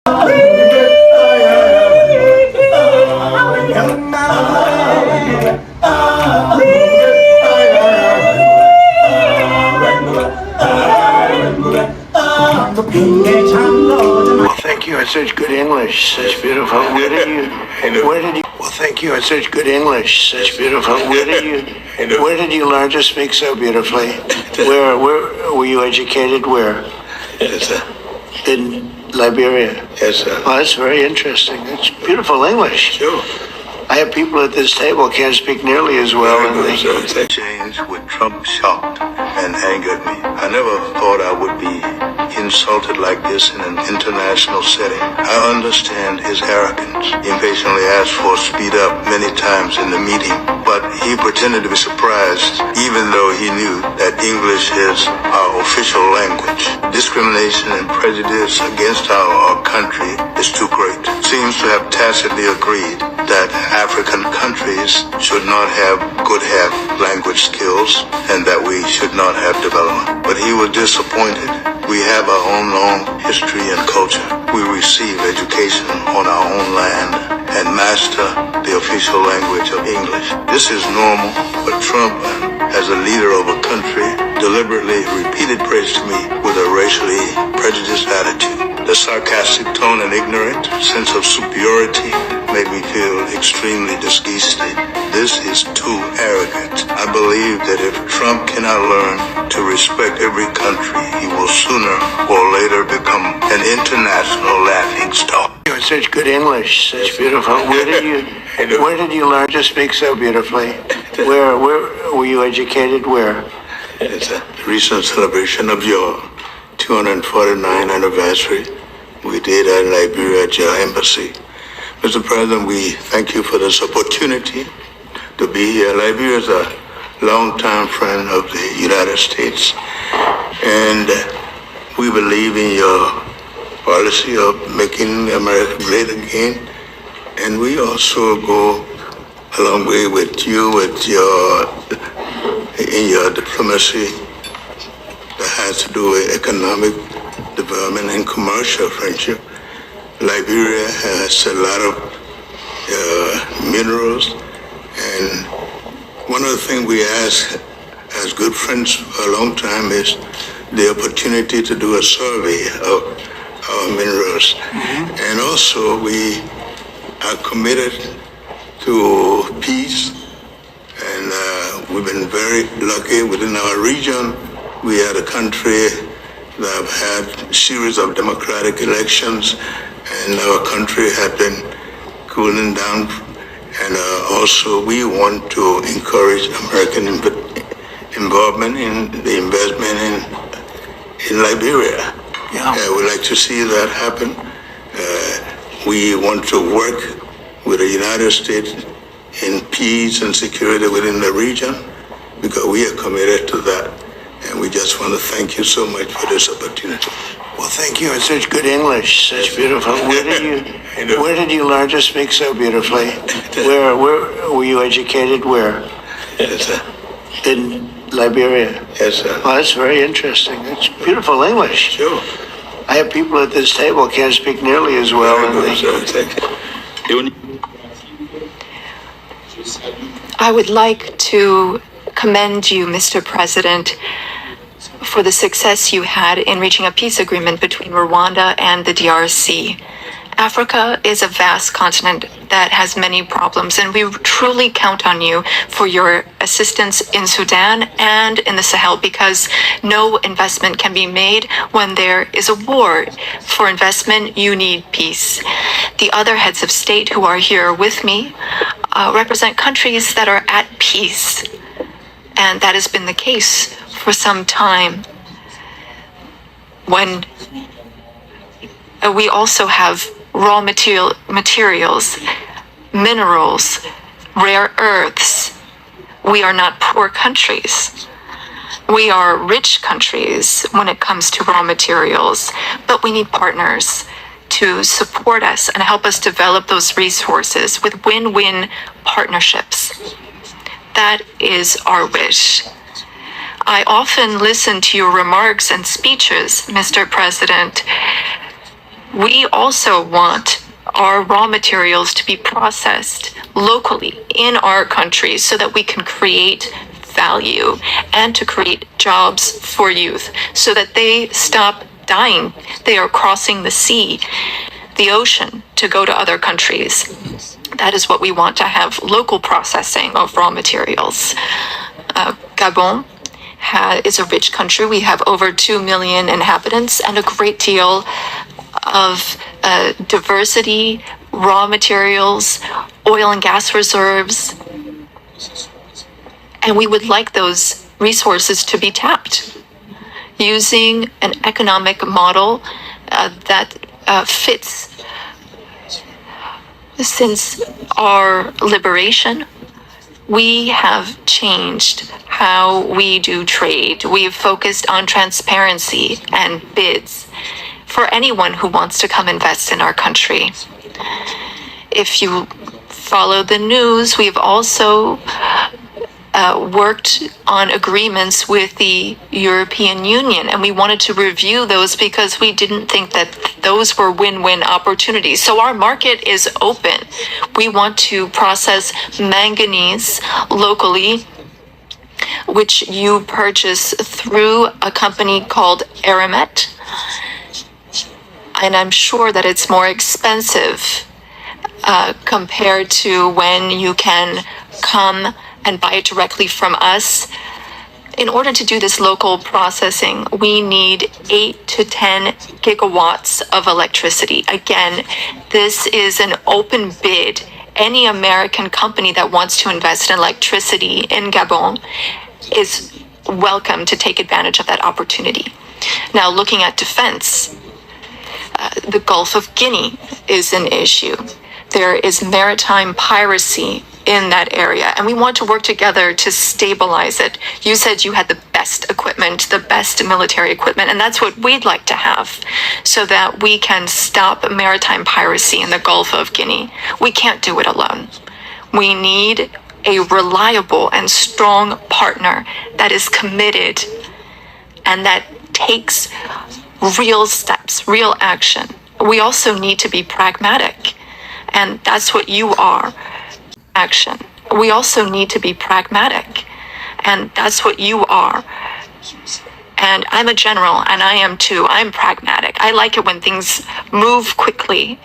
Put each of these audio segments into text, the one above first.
Well, thank you. It's such good English. Such beautiful. Well, thank you. It's such good English. Such beautiful. Where did you learn to speak so beautifully? Where were you educated? Where? Yes, sir. In Liberia. Yes, sir. Well, that's very interesting. It's beautiful English. Sure. I have people at this table can't speak nearly as well. That change with Trump shocked and angered me. I never thought I would be insulted like this in an international setting. I understand his arrogance. He impatiently asked for speed up many times in the meeting, but he pretended to be surprised, even though he knew that English is our official language. Discrimination and prejudice against our country is too great. Seems to have tacitly agreed that African countries should not have good language skills and that we should not have development. But he was disappointed. We have our own long history and culture. We receive education on our own land and master the official language of English. This is normal, but Trump, as a leader of a country, deliberately repeated praise to me with a racially prejudiced attitude. The sarcastic tone and ignorant sense of superiority made me feel extremely disgusted. This is too arrogant. I believe that if Trump cannot learn to respect every country, he will sooner or later become an international laughing stock. It's such good English, such beautiful. Where did you learn to speak so beautifully? Where were you educated? Where? It's a recent celebration of your 249th anniversary. We did at Liberia at your embassy. Mr. President, we thank you for this opportunity to be here. Liberia is a longtime friend of the United States, and we believe in your policy of making America great again. And we also go a long way with you in your diplomacy that has to do with economic development and commercial friendship. Liberia has a lot of minerals, and one of the things we ask as good friends for a long time is the opportunity to do a survey of our minerals. Mm-hmm. And also we are committed to peace, and we've been very lucky within our region. We are a country that have had a series of democratic elections, and our country had been cooling down. And also we want to encourage American involvement in the investment in Liberia. Yeah. We'd like to see that happen. We want to work with the United States in peace and security within the region, because we are committed to that. And we just want to thank you so much for this opportunity. Well, thank you. It's such good English, such beautiful. Where did you learn to speak so beautifully? Where were you educated? Where? Yes, sir. In Liberia. Yes, sir. Well, that's very interesting. It's beautiful English. Sure. I have people at this table can't speak nearly as well. I would like to commend you, Mr. President, for the success you had in reaching a peace agreement between Rwanda and the DRC. Africa is a vast continent that has many problems, and we truly count on you for your assistance in Sudan and in the Sahel, because no investment can be made when there is a war. For investment, you need peace. The other heads of state who are here with me represent countries that are at peace, and that has been the case for some time. When we also have raw materials, minerals, rare earths. We are not poor countries. We are rich countries when it comes to raw materials, but we need partners to support us and help us develop those resources with win-win partnerships. That is our wish. I often listen to your remarks and speeches, Mr. President. We also want our raw materials to be processed locally in our countries so that we can create value and to create jobs for youth so that they stop dying. They are crossing the sea, the ocean, to go to other countries. That is what we want, to have local processing of raw materials. Gabon is a rich country. We have over 2 million inhabitants and a great deal of diversity, raw materials, oil and gas reserves. And we would like those resources to be tapped using an economic model that fits. Since our liberation, we have changed how we do trade. We've focused on transparency and bids for anyone who wants to come invest in our country. If you follow the news, we've also worked on agreements with the European Union, and we wanted to review those because we didn't think that those were win-win opportunities. So our market is open. We want to process manganese locally, which you purchase through a company called Aramet. And I'm sure that it's more expensive compared to when you can come and buy it directly from us. In order to do this local processing, we need 8 to 10 gigawatts of electricity. Again, this is an open bid. Any American company that wants to invest in electricity in Gabon is welcome to take advantage of that opportunity. Now, looking at defense, the Gulf of Guinea is an issue. There is maritime piracy in that area, and we want to work together to stabilize it. You said you had the best equipment, the best military equipment, and that's what we'd like to have so that we can stop maritime piracy in the Gulf of Guinea. We can't do it alone. We need a reliable and strong partner that is committed and that takes real steps, real action. We also need to be pragmatic, and that's what you are. Action. We also need to be pragmatic, and that's what you are. And I'm a general, and I am too. I'm pragmatic. I like it when things move quickly.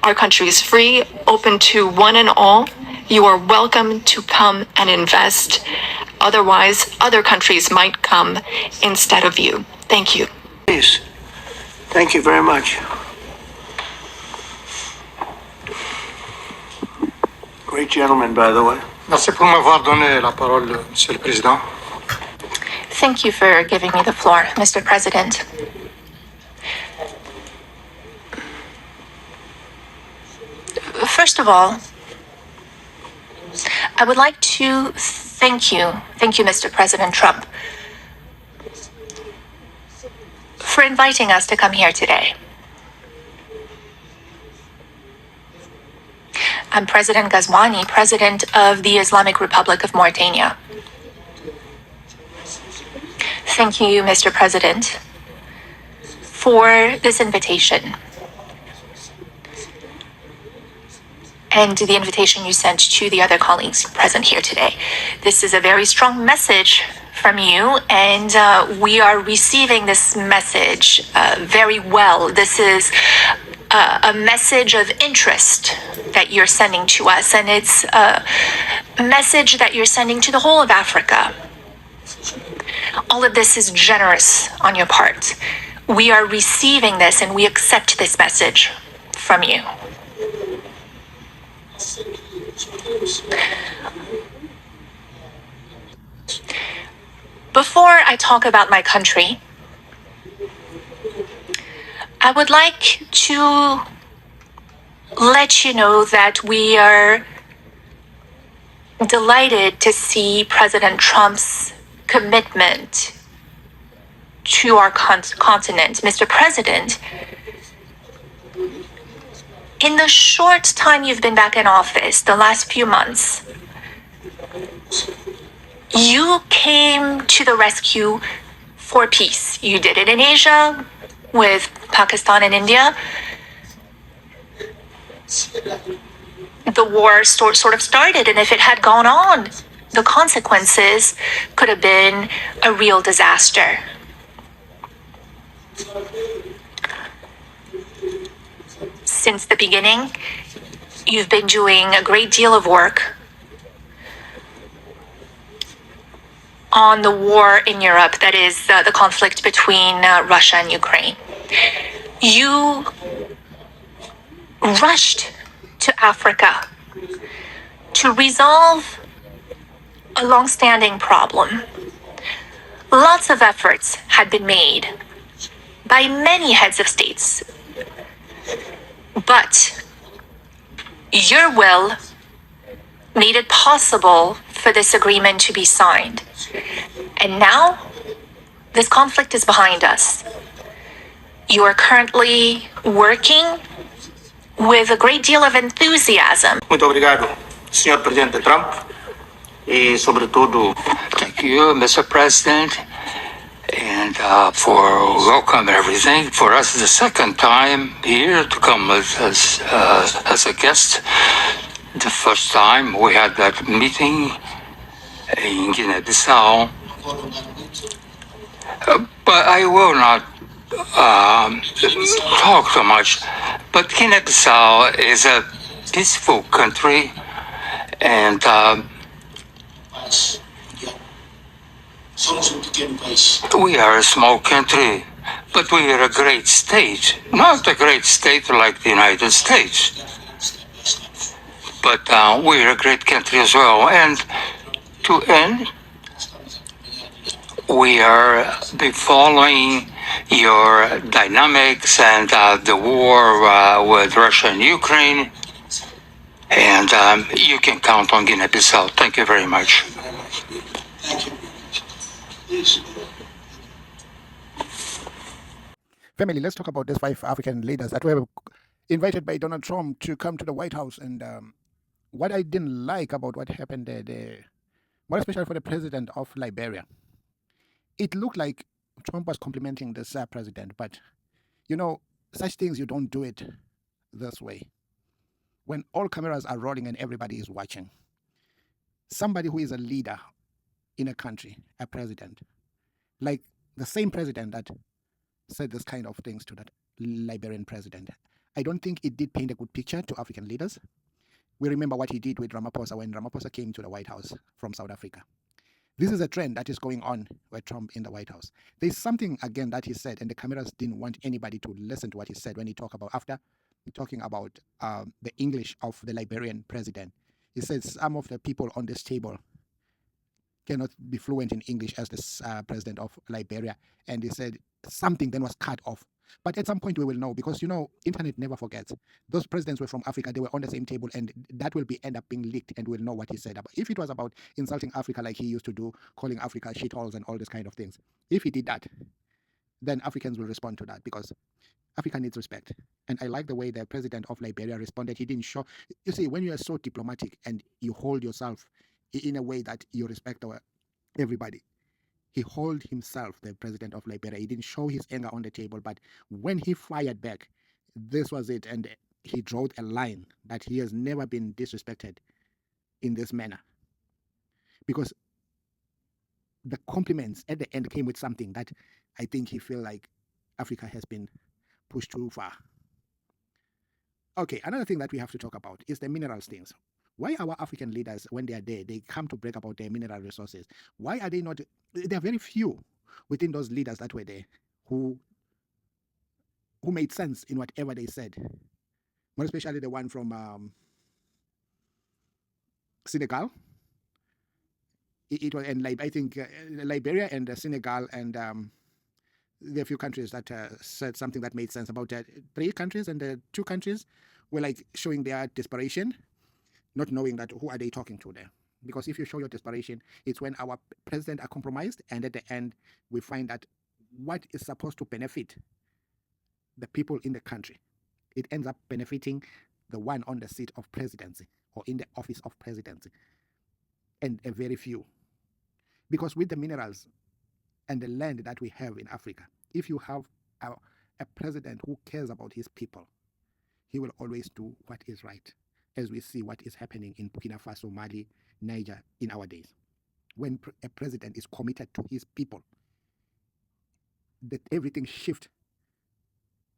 Our country is free, open to one and all. You are welcome to come and invest. Otherwise, other countries might come instead of you. Thank you. Please. Thank you very much. Great gentleman, by the way. Merci pour m'avoir donné la parole, Monsieur le Président. Thank you for giving me the floor, Mr. President. First of all, I would like to thank you, Mr. President Trump, for inviting us to come here today. I'm President Ghazouani, President of the Islamic Republic of Mauritania. Thank you, Mr. President, for this invitation and the invitation you sent to the other colleagues present here today. This is a very strong message from you, and we are receiving this message very well. This is a message of interest that you're sending to us, and it's a message that you're sending to the whole of Africa. All of this is generous on your part. We are receiving this, and we accept this message from you. Before I talk about my country, I would like to let you know that we are delighted to see President Trump's commitment to our continent. Mr. President, in the short time you've been back in office, the last few months, you came to the rescue for peace. You did it in Asia with Pakistan and India. the war sort of started. And if it had gone on, the consequences could have been a real disaster. Since the beginning, you've been doing a great deal of work on the war in Europe, that is the conflict between Russia and Ukraine. You rushed to Africa to resolve a long-standing problem. Lots of efforts had been made by many heads of states, but your will made it possible for this agreement to be signed. And now, this conflict is behind us. You are currently working with a great deal of enthusiasm. Muito obrigado, Senhor Presidente Trump, e sobretudo. Thank you, Mr. President, and for welcome everything. For us, the second time here to come as a guest. The first time we had that meeting in Guinea-Bissau, but I will not talk too much. But Guinea-Bissau is a peaceful country, and we are a small country, but we are a great state. Not a great state like the United States, but we're a great country as well. And to end, we are be following your dynamics and the war with Russia and Ukraine. And you can count on Guinea-Bissau. Thank you very much. Thank you. Family, let's talk about these 5 African leaders that were invited by Donald Trump to come to the White House. And what I didn't like about what happened there, more especially for the president of Liberia, it looked like Trump was complimenting this president. But, you know, such things, you don't do it this way. When all cameras are rolling and everybody is watching, somebody who is a leader in a country, a president, like the same president that said this kind of things to that Liberian president, I don't think it did paint a good picture to African leaders. We remember what he did with Ramaphosa when Ramaphosa came to the White House from South Africa. This is a trend that is going on with Trump in the White House. There's something, again, that he said, and the cameras didn't want anybody to listen to what he said when he talked about, after talking about the English of the Liberian president. He said some of the people on this table cannot be fluent in English as the president of Liberia. And he said something then was cut off. But at some point we will know, because, you know, internet never forgets. Those presidents were from Africa. They were on the same table, and that will end up being leaked, and we'll know what he said. If it was about insulting Africa like he used to do, calling Africa shitholes and all these kind of things, if he did that, then Africans will respond to that, because Africa needs respect. And I like the way the president of Liberia responded. He didn't show, you see, when you are so diplomatic and you hold yourself in a way that you respect everybody, he held himself, the president of Liberia. He didn't show his anger on the table, but when he fired back, this was it. And he drew a line that he has never been disrespected in this manner. Because the compliments at the end came with something that I think he feel like Africa has been pushed too far. Okay, another thing that we have to talk about is the minerals things. Why our African leaders, when they are there, they come to brag about their mineral resources? Why are they not? There are very few within those leaders that were there who made sense in whatever they said. More especially the one from Senegal. It was, and I think Liberia and Senegal, and there are a few countries that said something that made sense. About 3 countries, and 2 countries were like showing their desperation, not knowing that who are they talking to there. Because if you show your desperation, it's when our president are compromised, and at the end we find that what is supposed to benefit the people in the country, it ends up benefiting the one on the seat of presidency or in the office of presidency, and a very few. Because with the minerals and the land that we have in Africa, if you have a president who cares about his people, he will always do what is right, as we see what is happening in Burkina Faso, Mali, Niger in our days. When a president is committed to his people, that everything shifts,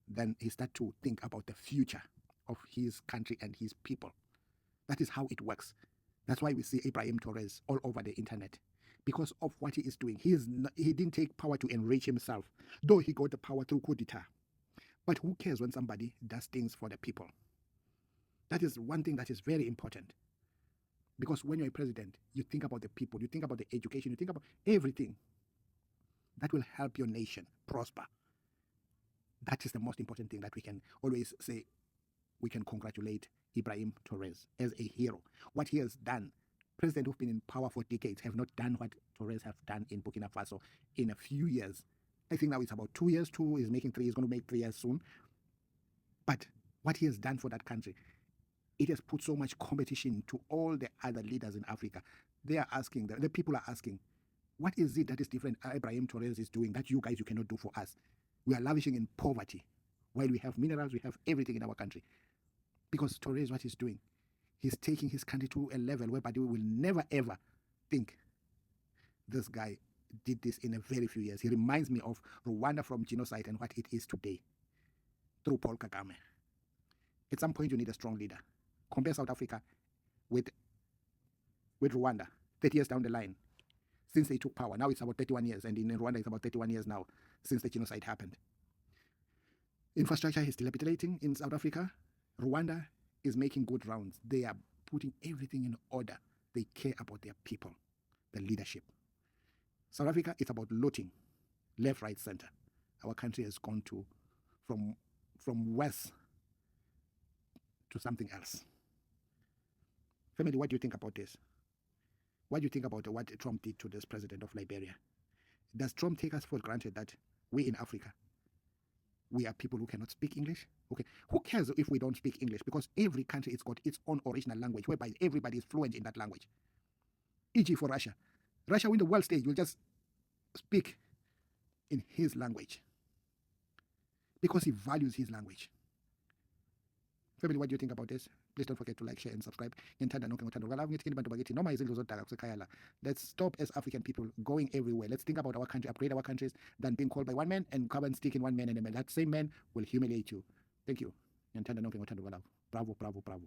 then he starts to think about the future of his country and his people. That is how it works. That's why we see Ibrahim Torres all over the internet, because of what he is doing. He didn't take power to enrich himself, though he got the power through coup d'etat. But who cares when somebody does things for the people? That is one thing that is very important. Because when you're a president, you think about the people, you think about the education, you think about everything that will help your nation prosper. That is the most important thing that we can always say. We can congratulate Ibrahim Torres as a hero. What he has done, presidents who've been in power for decades have not done what Torres have done in Burkina Faso in a few years. I think now it's about 2 years. He's making 3 years, going to make 3 years soon. But what he has done for that country, it has put so much competition to all the other leaders in Africa. They are asking, the people are asking, what is it that is different Ibrahim Torres is doing that you guys you cannot do for us? We are lavishing in poverty while we have minerals, we have everything in our country. Because Torres, what he's doing, he's taking his country to a level whereby we will never ever think this guy did this in a very few years. He reminds me of Rwanda from genocide and what it is today through Paul Kagame. At some point, you need a strong leader. Compare South Africa with Rwanda 30 years down the line since they took power. Now it's about 31 years, and in Rwanda it's about 31 years now since the genocide happened. Infrastructure is dilapidating in South Africa. Rwanda is making good rounds. They are putting everything in order. They care about their people, the leadership. South Africa is about looting, left, right, center. Our country has gone to from west to something else. Family, what do you think about this? What do you think about what Trump did to this president of Liberia? Does Trump take us for granted that we in Africa, we are people who cannot speak English? Okay, who cares if we don't speak English? Because every country has got its own original language, whereby everybody is fluent in that language. E.g. for Russia. Russia win the world stage will just speak in his language because he values his language. Family, what do you think about this? Please don't forget to like, share, and subscribe. Let's stop as African people going everywhere. Let's think about our country, upgrade our countries, than being called by one man and come and stick in one man, and that same man will humiliate you. Thank you. Bravo, bravo, bravo.